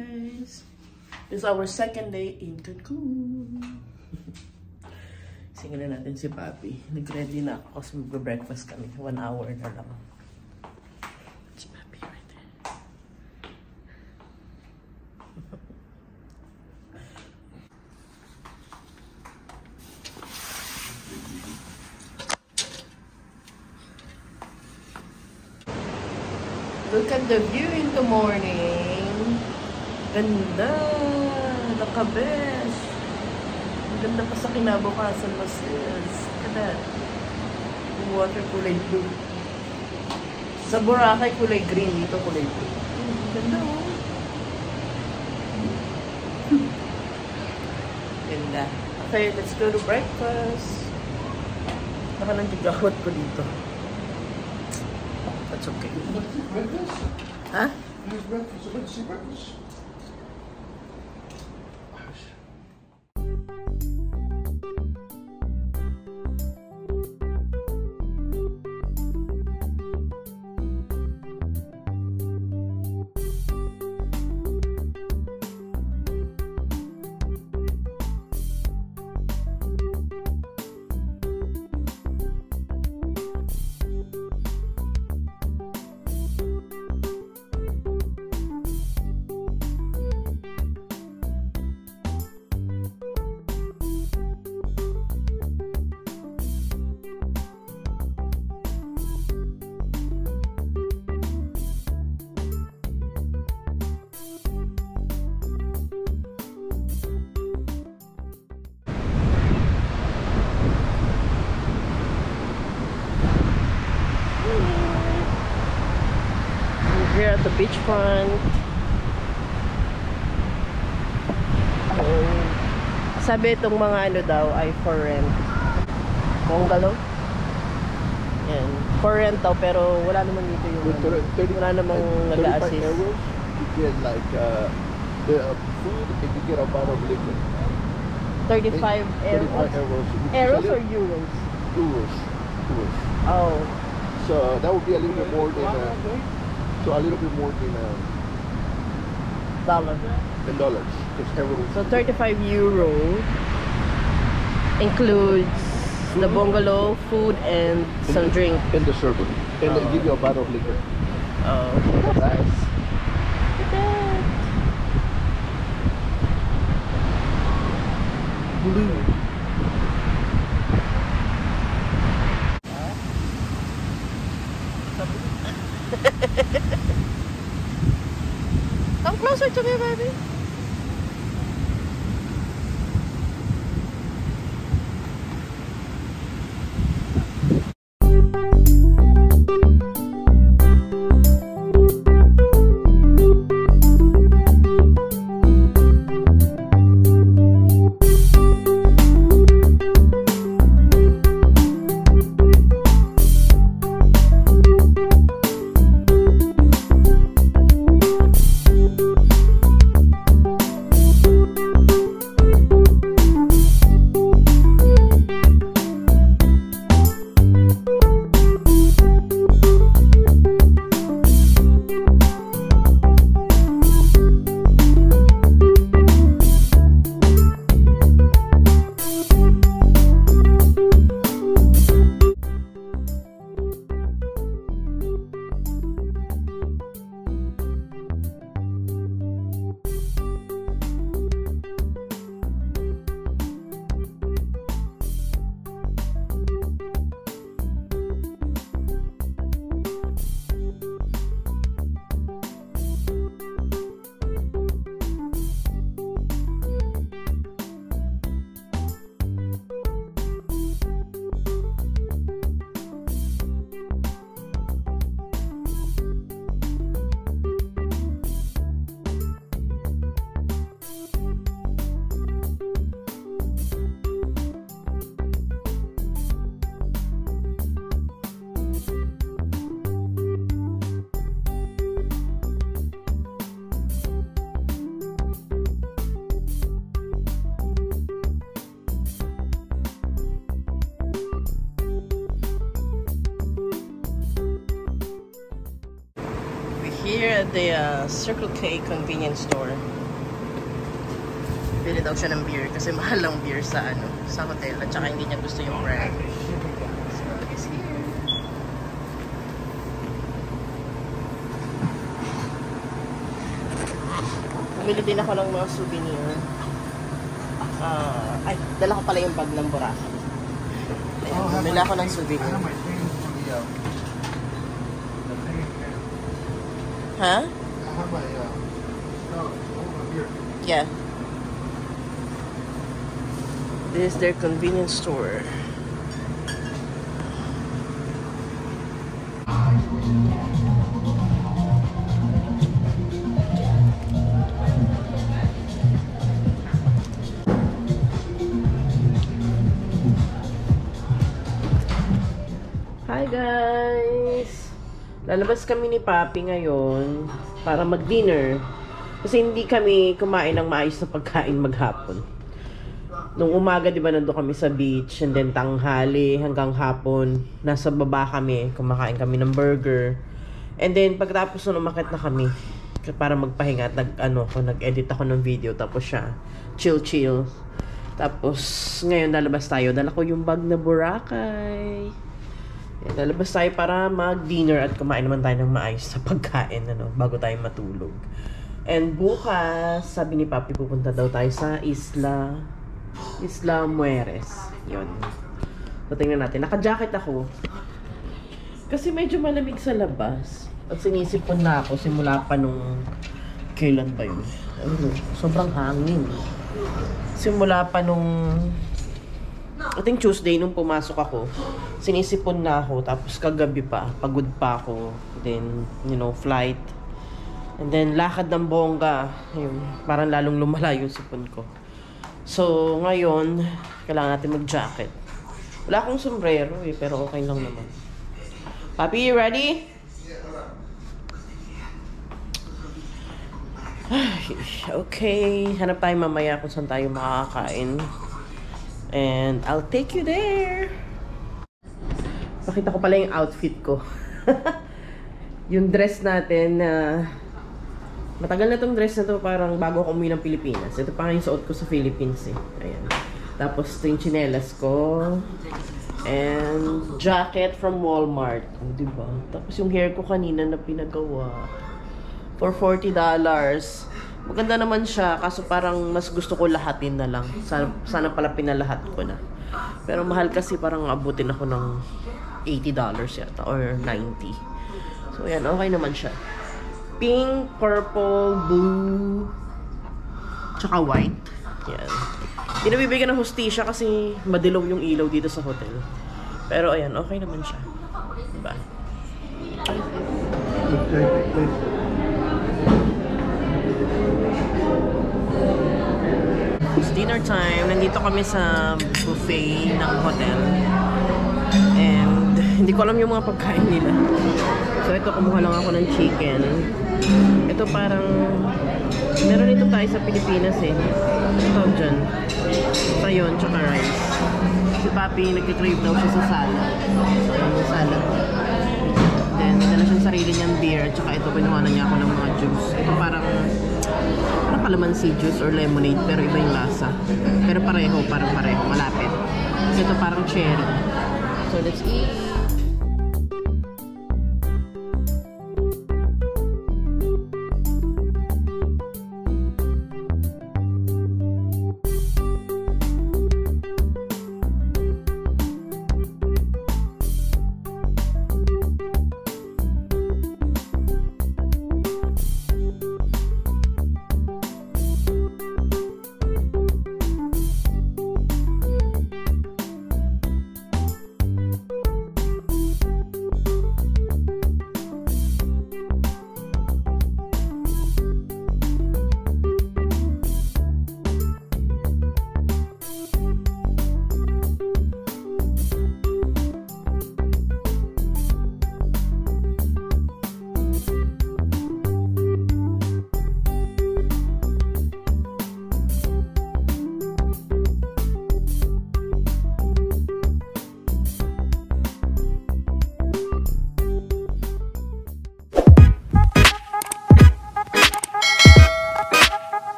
guys! This is our second day in Cancun. Singin na natin si Papi. Nag-ready na ako kasi mag-breakfast kami. 1 hour na lang. Si Papi right there. Look at the view in the morning. Ganda! Nakabes! Ang ganda pa sa kinabukasan, masis. Look at that. Yung water kulay blue. Sa Boracay kulay green, dito kulay blue. Ganda oh. Ganda. Okay, let's go to breakfast. Baka nang gigawat ko dito. That's okay. Breakfast? Huh? Here's breakfast. So let's see breakfast. Here at the beachfront. Sabi itong mga ano daw ay for rent. Bungalow. Yan. For rent daw pero wala naman dito yung wala namang nag-a-assist. €35 you get like the food and you get a bottle of liquor. 35 €35. Euros or euros? Euros. Oh. So that would be a little bit more than Dollar. than dollars. Because everyone. So 35 euro includes the bungalow, food, and some drink. And the service. And they give you a bottle of liquor. Oh, that's nice. Look at that. Blue. Come closer to me, baby. here at the Circle K convenience store. Pili daw siya ng beer kasi mahal ang beer sa sa hotel at saka hindi niya gusto yung brand. So, let's see. Bumili din ako ng mga souvenir. Ay, dala ko pala yung bag ng Boracay. Ayan, bumili ako ng souvenir. Ha? Yeah. This is their convenience store. Hi guys! Lalabas kami ni Papi ngayon para mag-dinner. Kasi hindi kami kumain ng maayos na pagkain maghapon. Nung umaga, di ba, nandun kami sa beach, and then tanghali hanggang hapon, nasa baba kami, kumakain kami ng burger. And then, pagkatapos nun, umakit na kami para magpahinga at nag-edit ako ng video, tapos siya, chill. Tapos, ngayon, lalabas tayo. Dala ko yung bag na Boracay. Yan, lalabas tayo para mag-dinner at kumain naman tayo ng maayos sa pagkain, bago tayo matulog. And bukas, sabi ni Papi, pupunta daw tayo sa Isla Mujeres. Yun. So, tingnan natin. Naka-jacket ako. Kasi medyo malamig sa labas. At sinisipon na ako simula pa nung... Kailan ba yun? Sobrang hangin. Simula pa nung... I think Tuesday nung pumasok ako. Sinisipon na ako. Tapos kagabi pa. Pagod pa ako. Then, flight. And then, lakad ng bongga. Ayun, parang lalong lumala yung sipon ko. So, ngayon, kailangan natin mag-jacket. Wala akong sombrero pero okay lang naman. Papi, you ready? Okay, hanap tayo mamaya kung saan tayo makakain. And I'll take you there. Pakita ko pala yung outfit ko. Yung dress natin na... Matagal na tong dress na to, parang bago ako umuwi ng Pilipinas. Ito pa nga yung suot ko sa Philippines eh. Ayan. Tapos ito yung chinelas ko. And jacket from Walmart. Oh, diba? Tapos yung hair ko kanina na pinagawa. For $40. Maganda naman siya, kaso parang mas gusto ko lahatin na lang. Sana pala pinalahat ko na. Pero mahal kasi, parang abutin ako ng $80 yata or $90. So ayan, okay naman siya. Pink, purple, blue, tsaka white. Yan. Hindi na bibigyan ng hustisya kasi madilaw yung ilaw dito sa hotel. Pero ayan, okay naman siya. Diba? It's dinner time. Nandito kami sa buffet ng hotel. And hindi ko alam yung mga pagkain nila. So ito, kumuha lang ako ng chicken. Ito parang meron ito tayo sa Pilipinas eh. Ito dyan. Ito yun, tsaka rice. Si Papi nagkikrave daw siya sa salad. Yung salad. Then dala siyang sarili niyang beer. Tsaka ito, pinuhanan niya ako ng mga juice. Ito parang calamansi juice or lemonade, pero iba yung lasa. Pero parang pareho, malapit. Kasi ito parang cherry. So let's eat.